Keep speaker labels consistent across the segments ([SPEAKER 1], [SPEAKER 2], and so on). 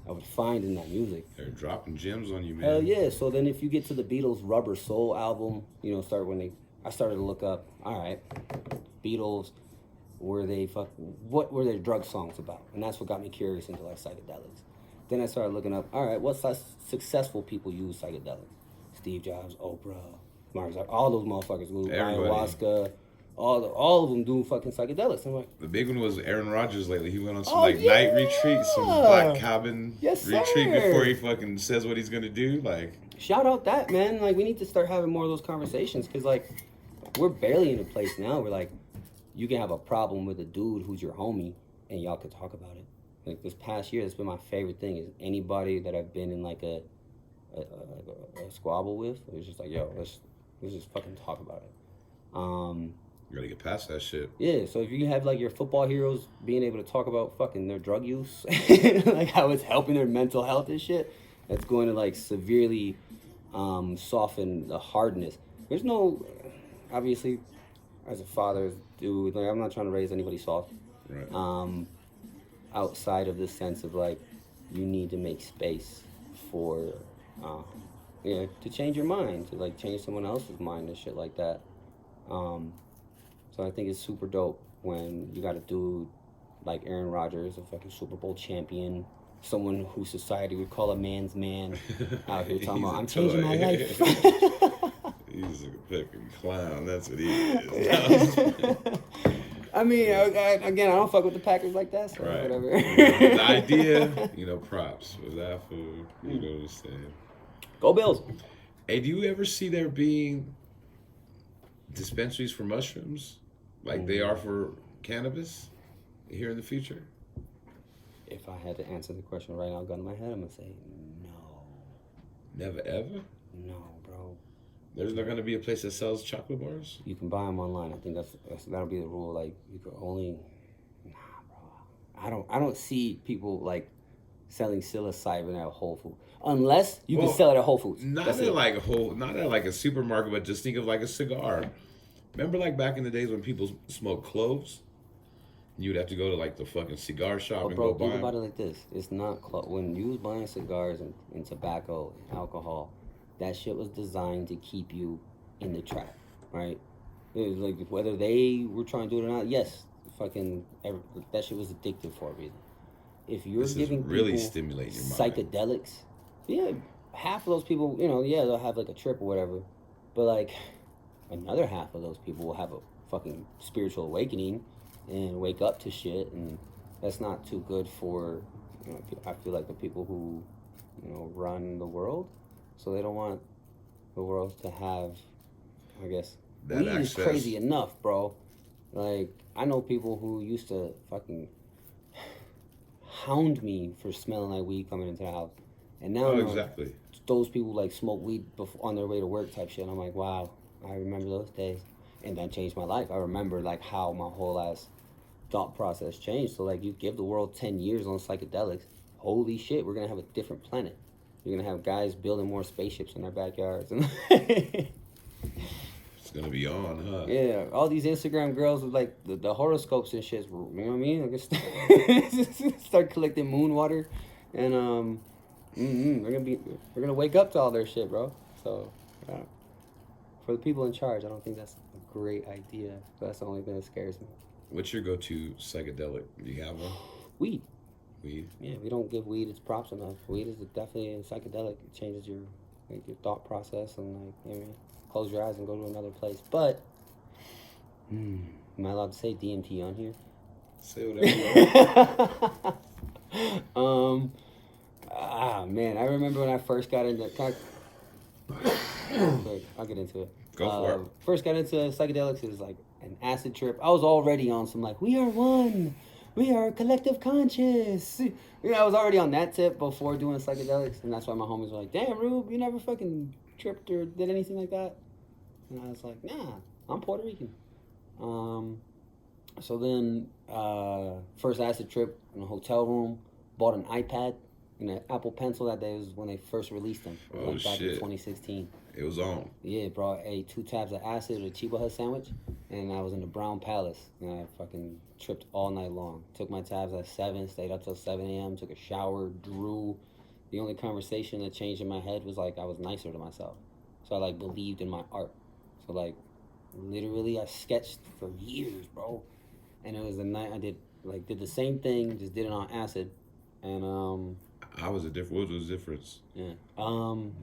[SPEAKER 1] I would find in that music.
[SPEAKER 2] They're dropping gems on you, man.
[SPEAKER 1] Hell yeah. So then if you get to the Beatles' Rubber Soul album, you know, I started to look up, all right, Beatles, what were their drug songs about? And that's what got me curious into like psychedelics. Then I started looking up, all right, what successful people use psychedelics? Steve Jobs, Oprah, Mark Zuckerberg, all those motherfuckers, ayahuasca, all of them doing fucking psychedelics. I'm like,
[SPEAKER 2] the big one was Aaron Rodgers lately. He went on some night retreat, some black cabin retreat before he fucking says what he's gonna do. Like,
[SPEAKER 1] shout out that, man. Like, we need to start having more of those conversations because like we're barely in a place now where like you can have a problem with a dude who's your homie and y'all could talk about it. Like this past year, that's been my favorite thing is anybody that I've been in like a squabble with. It was just like, yo, let's just fucking talk about it.
[SPEAKER 2] You gotta get past that shit.
[SPEAKER 1] Yeah, so if you have like your football heroes being able to talk about fucking their drug use, like how it's helping their mental health and shit, that's going to like severely soften the hardness. There's no, obviously, as a father, dude, like I'm not trying to raise anybody soft.
[SPEAKER 2] Right.
[SPEAKER 1] Outside of the sense of like, you need to make space for, to change your mind, to like change someone else's mind and shit like that. So I think it's super dope when you got a dude like Aaron Rodgers, a fucking Super Bowl champion, someone who society would call a man's man, out here talking about, I'm changing my life.
[SPEAKER 2] He's a fucking clown. That's what he is.
[SPEAKER 1] I mean, again, I don't fuck with the Packers like that, so
[SPEAKER 2] right.
[SPEAKER 1] whatever.
[SPEAKER 2] The idea, props. Was that food? You know what I'm saying?
[SPEAKER 1] Go Bills.
[SPEAKER 2] Hey, do you ever see there being dispensaries for mushrooms like they are for cannabis here in the future?
[SPEAKER 1] If I had to answer the question right now, gun to my head, I'm gonna say no.
[SPEAKER 2] Never ever?
[SPEAKER 1] No, bro.
[SPEAKER 2] There's not gonna be a place that sells chocolate bars?
[SPEAKER 1] You can buy them online. I think that'll be the rule. Like you could only, bro. I don't see people like selling psilocybin at Whole Foods unless you can sell it at Whole Foods.
[SPEAKER 2] Not at like a supermarket, but just think of like a cigar. Remember like back in the days when people smoked cloves? You'd have to go to like the fucking cigar shop and go buy them.
[SPEAKER 1] Think about it like this. It's not when you was buying cigars and tobacco and alcohol, that shit was designed to keep you in the trap, right? It was like whether they were trying to do it or not, yes, that shit was addictive for a reason. If you're giving
[SPEAKER 2] really
[SPEAKER 1] people
[SPEAKER 2] stimulating your mind.
[SPEAKER 1] Psychedelics, yeah, half of those people, they'll have like a trip or whatever, but like another half of those people will have a fucking spiritual awakening and wake up to shit, and that's not too good for, I feel like the people who, run the world, so they don't want the world to have, I guess,
[SPEAKER 2] that
[SPEAKER 1] weed
[SPEAKER 2] access.
[SPEAKER 1] Is crazy enough, bro. Like, I know people who used to fucking hound me for smelling like weed coming into the house, and now
[SPEAKER 2] exactly.
[SPEAKER 1] Those people like smoke weed on their way to work type shit. And I'm like, wow, I remember those days, and that changed my life. I remember like how my whole ass thought process changed. So like, you give the world 10 years on psychedelics, holy shit, we're gonna have a different planet. You're gonna have guys building more spaceships in their backyards.
[SPEAKER 2] It's gonna be on, huh?
[SPEAKER 1] Yeah, all these Instagram girls with like the horoscopes and shit. You know what I mean? Like, start collecting moon water, and we're gonna wake up to all their shit, bro. So, for the people in charge, I don't think that's a great idea. That's the only thing that scares me.
[SPEAKER 2] What's your go-to psychedelic? Do you have one?
[SPEAKER 1] Weed.
[SPEAKER 2] Weed?
[SPEAKER 1] Yeah, we don't give weed its props enough. Weed is definitely a psychedelic. It changes your thought process and close your eyes and go to another place. But, am I allowed to say DMT on here?
[SPEAKER 2] Say whatever you want.
[SPEAKER 1] Man, I remember when I first got into... I'll get into it.
[SPEAKER 2] Go for it.
[SPEAKER 1] First got into psychedelics, it was like an acid trip. I was already on some like, we are one. We are collective conscious. I was already on that tip before doing psychedelics, and that's why my homies were like, damn, Rube, you never fucking tripped or did anything like that? And I was like, nah, I'm Puerto Rican. So then, first acid trip in a hotel room, bought an iPad and an Apple Pencil. That day was when they first released them. Back in 2016.
[SPEAKER 2] It was on.
[SPEAKER 1] Yeah, bro. Ate 2 tabs of acid with a Chiba Hut sandwich. and I was in the Brown Palace, and I fucking tripped all night long. Took my tabs at 7, stayed up till 7 a.m., took a shower, drew. The only conversation that changed in my head was like I was nicer to myself. So I like believed in my art. So like literally I sketched for years, bro. And it was the night I did the same thing, just did it on acid. And
[SPEAKER 2] I was a different. What was the difference?
[SPEAKER 1] yeah.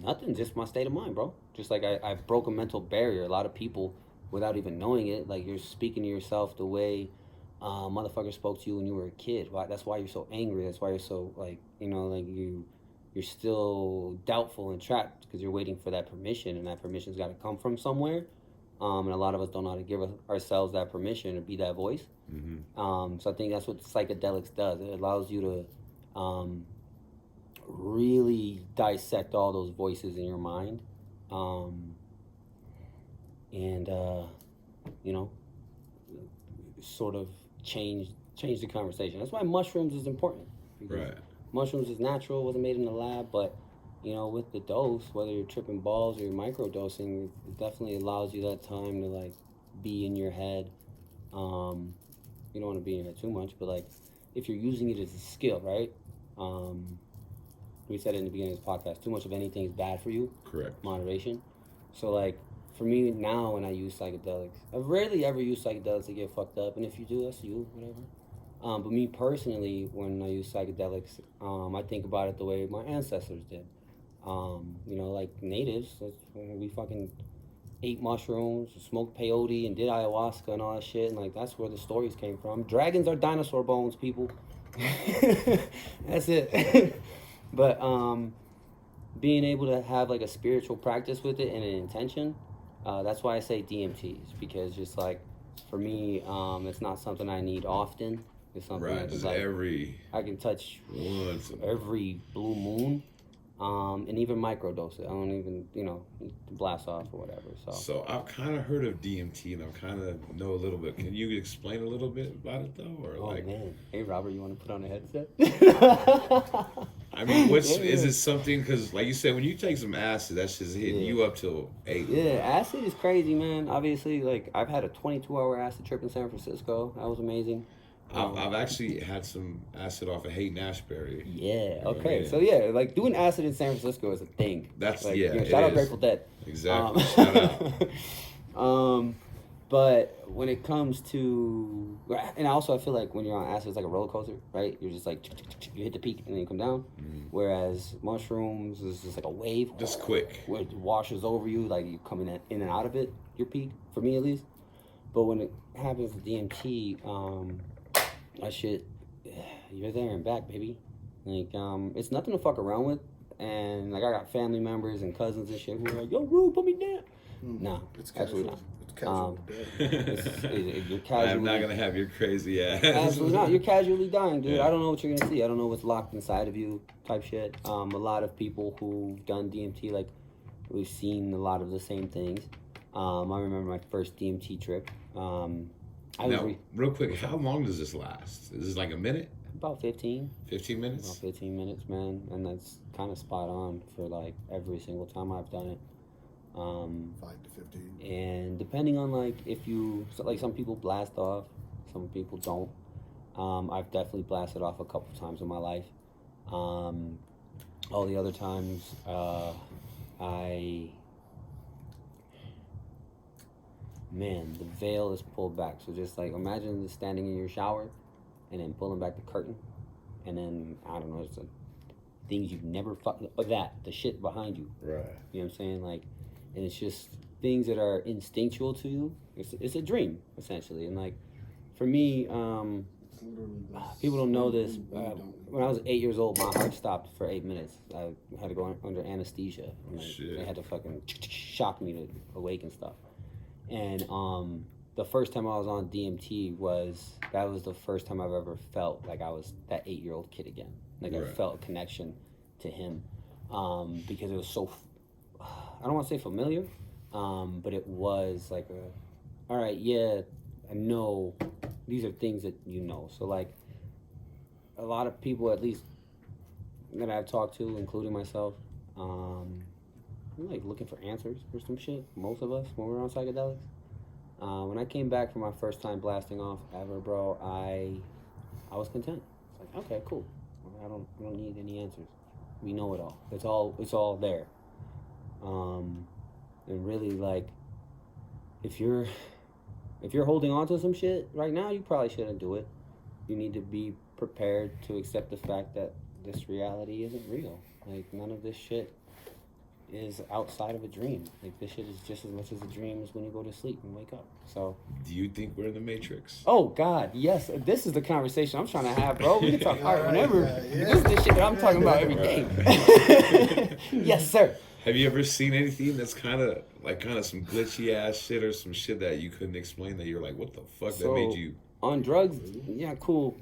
[SPEAKER 1] Nothing, just my state of mind, bro. Just like I broke a mental barrier. A lot of people, without even knowing it, like you're speaking to yourself the way motherfucker spoke to you when you were a kid. Why? That's why you're so angry. That's why you're so like, you're still doubtful and trapped because you're waiting for that permission, and that permission's got to come from somewhere. And a lot of us don't know how to give ourselves that permission or be that voice.
[SPEAKER 2] Mm-hmm.
[SPEAKER 1] So I think that's what psychedelics does. It allows you to really dissect all those voices in your mind, and sort of change the conversation. That's why mushrooms is important.
[SPEAKER 2] Right.
[SPEAKER 1] Mushrooms is natural, wasn't made in the lab, but with the dose, whether you're tripping balls or you're microdosing, it definitely allows you that time to like be in your head. You don't want to be in your head too much, but like if you're using it as a skill, right? We said it in the beginning of this podcast, too much of anything is bad for you.
[SPEAKER 2] Correct.
[SPEAKER 1] Moderation. So like for me now, when I use psychedelics, I rarely ever use psychedelics to get fucked up, and if you do, that's you, whatever. But me personally, when I use psychedelics, I think about it the way my ancestors did. Like natives, we fucking ate mushrooms, smoked peyote, and did ayahuasca and all that shit, and like that's where the stories came from. Dragons are dinosaur bones, people. That's it. But being able to have like a spiritual practice with it and an intention, that's why I say DMTs, because just like for me, it's not something I need often. It's something
[SPEAKER 2] Right, just
[SPEAKER 1] like,
[SPEAKER 2] I
[SPEAKER 1] can touch
[SPEAKER 2] once
[SPEAKER 1] every blue moon, and even microdose it. I don't even blast off or whatever.
[SPEAKER 2] So I've kind of heard of DMT, and I kind of know a little bit. Can you explain a little bit about it though, or
[SPEAKER 1] man, hey Robert, you want to put on a headset?
[SPEAKER 2] I mean, is it something? Because like you said, when you take some acid, that's just hitting you up till 8.
[SPEAKER 1] Yeah, acid is crazy, man. Obviously, like I've had a 22-hour acid trip in San Francisco. That was amazing.
[SPEAKER 2] I've actually had some acid off of Haight-Ashbury.
[SPEAKER 1] Yeah. Okay. So yeah, like doing acid in San Francisco is a thing.
[SPEAKER 2] That's
[SPEAKER 1] like,
[SPEAKER 2] it
[SPEAKER 1] shout out
[SPEAKER 2] is.
[SPEAKER 1] Grateful Dead.
[SPEAKER 2] Exactly. Shout out.
[SPEAKER 1] But when it comes to, and also I feel like when you're on acid, it's like a roller coaster, right? You're just like you hit the peak and then you come down. Whereas mushrooms is just like a wave,
[SPEAKER 2] just quick,
[SPEAKER 1] where it washes over you, like you coming in and out of it. Your peak, for me at least. But when it happens with DMT, that shit, you're there and back, baby. Like, it's nothing to fuck around with. And like I got family members and cousins and shit who are like, "Yo, Rube, put me down." No,
[SPEAKER 3] it's
[SPEAKER 1] absolutely not.
[SPEAKER 3] It's casual.
[SPEAKER 1] You're casually,
[SPEAKER 2] I'm not gonna have your crazy ass.
[SPEAKER 1] Absolutely not. You're casually dying, dude.
[SPEAKER 2] Yeah.
[SPEAKER 1] I don't know what you're gonna see. I don't know what's locked inside of you, type shit. A lot of people who've done DMT, like we've seen a lot of the same things. I remember my first DMT trip.
[SPEAKER 2] Real quick, how long does this last? Is this like a minute?
[SPEAKER 1] About 15.
[SPEAKER 2] 15 minutes?
[SPEAKER 1] About 15 minutes, man. And that's kind of spot on for like every single time I've done it.
[SPEAKER 3] 5 to 15.
[SPEAKER 1] And depending on like like some people blast off, some people don't. I've definitely blasted off a couple times in my life. All the other times, the veil is pulled back. So just like imagine standing in your shower and then pulling back the curtain, and then I don't know, it's things you've never the shit behind you.
[SPEAKER 2] Right.
[SPEAKER 1] You know what I'm saying? Like, and it's just things that are instinctual to you. It's a dream essentially, and like for me, people don't know this. When I was 8 years old, my heart stopped for 8 minutes. I had to go under anesthesia. And, like, they had to fucking shock me to awake and stuff. And the first time I was on DMT was the first time I've ever felt like I was that 8-year-old kid again. Like I felt a connection to him, because it was so, I don't want to say familiar, but it was like all right, yeah, I know these are things that you know. So like a lot of people, at least that I've talked to, including myself, we're like looking for answers for some shit. Most of us, when we're on psychedelics, When I came back for my first time blasting off ever, bro, I was content. It's like, okay, cool. I don't need any answers. We know it all. It's all there. And really, like, if you're holding on to some shit right now, you probably shouldn't do it. You need to be prepared to accept the fact that this reality isn't real. Like, none of this shit is outside of a dream. Like, this shit is just as much as a dream as when you go to sleep and wake up. So,
[SPEAKER 2] do you think we're in the Matrix?
[SPEAKER 1] oh God, yes. This is the conversation I'm trying to have, bro. We can talk art
[SPEAKER 3] Right,
[SPEAKER 1] whenever.
[SPEAKER 3] yeah.
[SPEAKER 1] This is the shit that I'm talking about every day. Yes, sir.
[SPEAKER 2] Have you ever seen anything that's kind of some glitchy ass shit or some shit that you couldn't explain that you're like, what the fuck that made you?
[SPEAKER 1] On drugs, yeah, cool,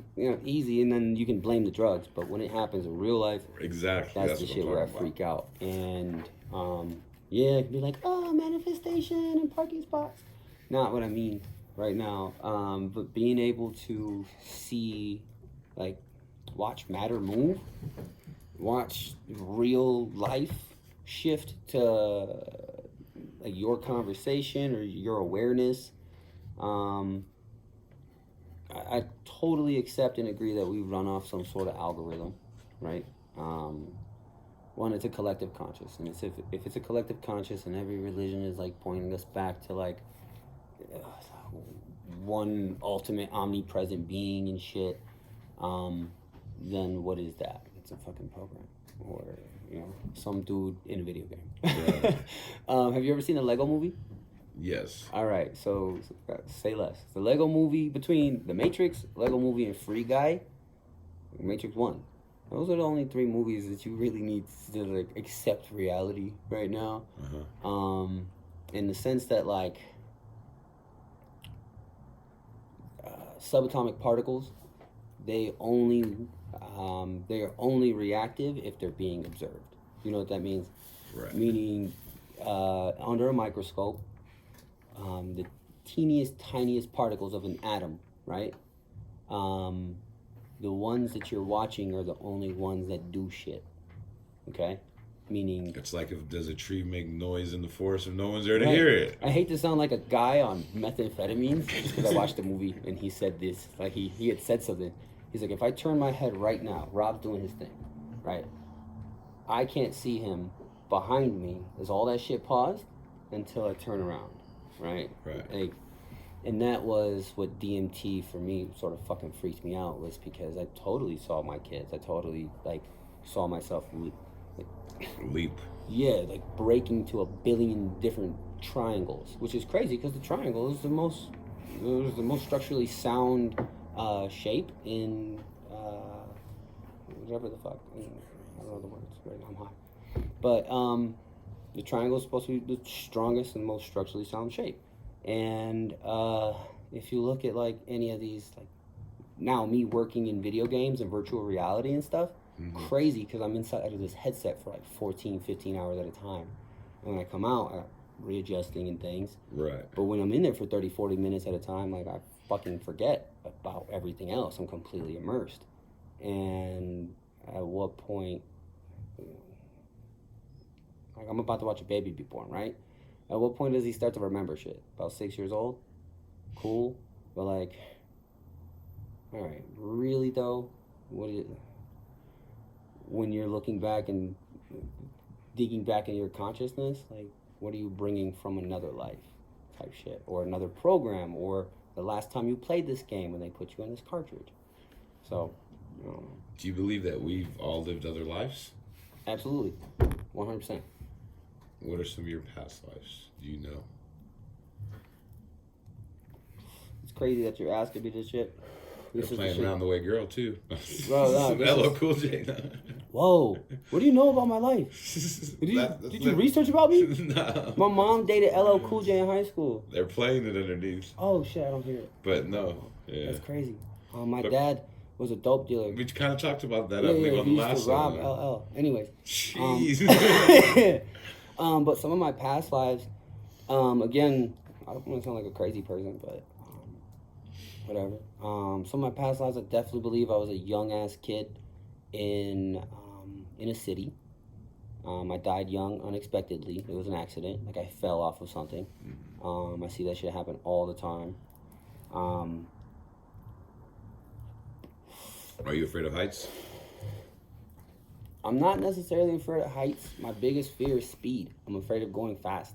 [SPEAKER 1] easy, and then you can blame the drugs. But when it happens in real life,
[SPEAKER 2] Exactly.
[SPEAKER 1] that's the
[SPEAKER 2] what
[SPEAKER 1] shit
[SPEAKER 2] I'm
[SPEAKER 1] where I
[SPEAKER 2] talking
[SPEAKER 1] freak out. And yeah, be like, oh, manifestation and parking spots. Not what I mean right now. But being able to see, like, watch matter move, watch real life shift to like your conversation or your awareness. I totally accept and agree that we run off some sort of algorithm, right? One, it's a collective conscious, and it's if it's a collective conscious, and every religion is like pointing us back to like one ultimate omnipresent being and shit, then what is that? It's a fucking program, or some dude in a video game.
[SPEAKER 2] Yeah.
[SPEAKER 1] Have you ever seen a Lego movie?
[SPEAKER 2] Yes.
[SPEAKER 1] All right, so say less. The Lego movie, between The Matrix, Lego movie, and Free Guy, Matrix 1. Those are the only 3 movies that you really need to like accept reality right now. In the sense that like subatomic particles, they are only reactive if they're being observed. You know what that means?
[SPEAKER 2] Right.
[SPEAKER 1] Meaning under a microscope, the teeniest, tiniest particles of an atom, right? The ones that you're watching are the only ones that do shit. Okay? Meaning...
[SPEAKER 2] It's like, does a tree make noise in the forest if no one's there to
[SPEAKER 1] Right.
[SPEAKER 2] hear it?
[SPEAKER 1] I hate to sound like a guy on methamphetamines, just because I watched the movie and he said this. Like, he had said something. He's like, if I turn my head right now, Rob's doing his thing, right? I can't see him behind me. Is all that shit paused until I turn around, right?
[SPEAKER 2] Right.
[SPEAKER 1] Like, and that was what DMT for me sort of fucking freaked me out, was because I totally saw my kids. I totally like saw myself
[SPEAKER 2] Leap.
[SPEAKER 1] yeah, like breaking to a billion different triangles, which is crazy because the triangle is the most structurally sound shape in whatever the fuck. I don't know the words right now. I'm high, but the triangle is supposed to be the strongest and most structurally sound shape. And if you look at like any of these, like now me working in video games and virtual reality and stuff, crazy because I'm inside of this headset for like 14, 15 hours at a time. And when I come out, I'm readjusting and things.
[SPEAKER 2] Right.
[SPEAKER 1] But when I'm in there for 30, 40 minutes at a time, like I fucking forget about everything else. I'm completely immersed. And at what point, like I'm about to watch a baby be born, right? At what point does he start to remember shit? About 6 years old? Cool. But like, all right, really though? What is it? When you're looking back and digging back in your consciousness, like, what are you bringing from another life type shit? Or another program, or the last time you played this game when they put you on this cartridge. So,
[SPEAKER 2] Do you believe that we've all lived other lives?
[SPEAKER 1] absolutely. 100%.
[SPEAKER 2] What are some of your past lives? Do you know?
[SPEAKER 1] It's crazy that you're asking me this shit.
[SPEAKER 2] They're playing Around the Way Girl, too.
[SPEAKER 1] Bro, no, this
[SPEAKER 2] LL
[SPEAKER 1] is-
[SPEAKER 2] Cool J.
[SPEAKER 1] Whoa, what do you know about my life? Did you research about me?
[SPEAKER 2] No.
[SPEAKER 1] My mom dated LL Cool J in high school.
[SPEAKER 2] They're playing it underneath.
[SPEAKER 1] Oh shit, I don't hear it.
[SPEAKER 2] But no. Yeah.
[SPEAKER 1] That's crazy. My
[SPEAKER 2] But-
[SPEAKER 1] dad was a dope dealer.
[SPEAKER 2] We kind of talked about that,
[SPEAKER 1] Yeah,
[SPEAKER 2] I believe,
[SPEAKER 1] yeah,
[SPEAKER 2] on
[SPEAKER 1] he
[SPEAKER 2] the
[SPEAKER 1] used
[SPEAKER 2] last
[SPEAKER 1] to rob
[SPEAKER 2] one.
[SPEAKER 1] LL. Anyways.
[SPEAKER 2] Jeez.
[SPEAKER 1] But some of my past lives, again, I don't want to sound like a crazy person, but whatever. Some of my past lives, I definitely believe I was a young ass kid in a city. I died young unexpectedly. It was an accident. Like I fell off of something. I see that shit happen all the time.
[SPEAKER 2] Are you afraid of heights?
[SPEAKER 1] I'm not necessarily afraid of heights. My biggest fear is speed. I'm afraid of going fast.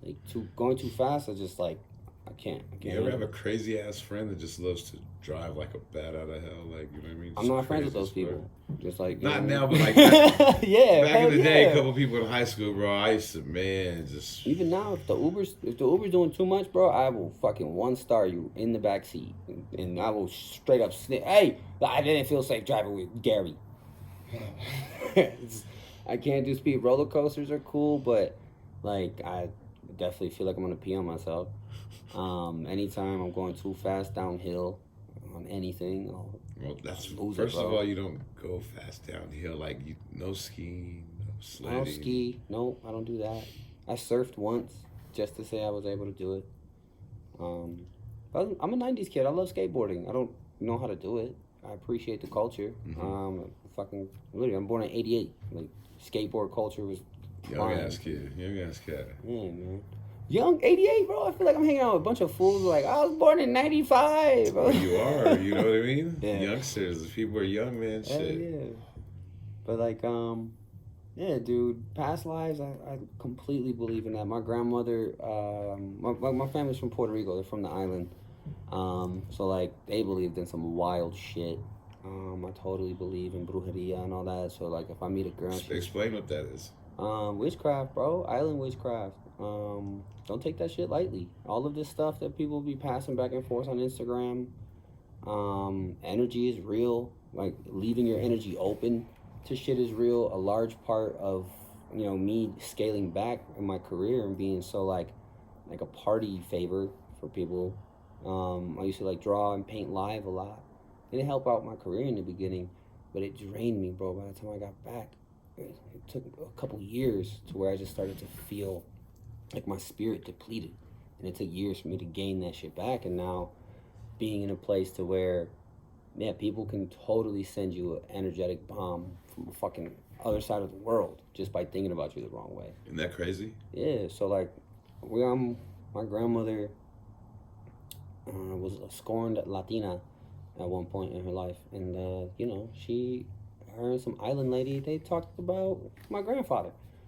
[SPEAKER 1] Like going too fast, I just like I can't.
[SPEAKER 2] You ever have a crazy ass friend that just loves to drive like a bat out of hell? Like, you know what I mean?
[SPEAKER 1] I'm not friends with those people. Just like
[SPEAKER 2] not now, but like
[SPEAKER 1] yeah,
[SPEAKER 2] back in the day, a couple people in high school, bro. I used to just
[SPEAKER 1] even now, if the Uber's doing too much, bro, I will fucking 1-star you in the back seat, and I will straight up snip. Hey, I didn't feel safe driving with Gary. I can't do speed. Roller coasters are cool, but like I definitely feel like I'm gonna pee on myself. Anytime I'm going too fast downhill on anything.
[SPEAKER 2] Well, that's first of all, you don't go fast downhill. Like no skiing, no sledding.
[SPEAKER 1] I don't ski. No, I don't do that. I surfed once just to say I was able to do it. But I'm a '90s kid. I love skateboarding. I don't know how to do it. I appreciate the culture. I'm born in '88. Like skateboard culture was
[SPEAKER 2] young ass kid.
[SPEAKER 1] Yeah, man. Young '88, bro. I feel like I'm hanging out with a bunch of fools. Like I was born in '95. Bro.
[SPEAKER 2] You are. You know what I mean?
[SPEAKER 1] Yeah.
[SPEAKER 2] Youngsters. People are young, man. Shit.
[SPEAKER 1] Yeah. But like, yeah, dude. Past lives, I completely believe in that. My grandmother, my family's from Puerto Rico. They're from the island. So like they believed in some wild shit. I totally believe in brujeria and all that. So like if I meet a girl,
[SPEAKER 2] explain what that is.
[SPEAKER 1] Witchcraft, bro. Island witchcraft. Don't take that shit lightly. All of this stuff that people be passing back and forth on Instagram. Energy is real. Like leaving your energy open to shit is real. A large part of me scaling back in my career and being so like a party favor for people. I used to like draw and paint live a lot. It didn't help out my career in the beginning, but it drained me, bro. By the time I got back, it took a couple years to where I just started to feel like my spirit depleted, and it took years for me to gain that shit back. And now, being in a place to where, yeah, people can totally send you an energetic bomb from a fucking other side of the world just by thinking about you the wrong way.
[SPEAKER 2] Isn't that crazy?
[SPEAKER 1] Yeah. So like, my grandmother was a scorned Latina at one point in her life, and her and some island lady, they talked about my grandfather.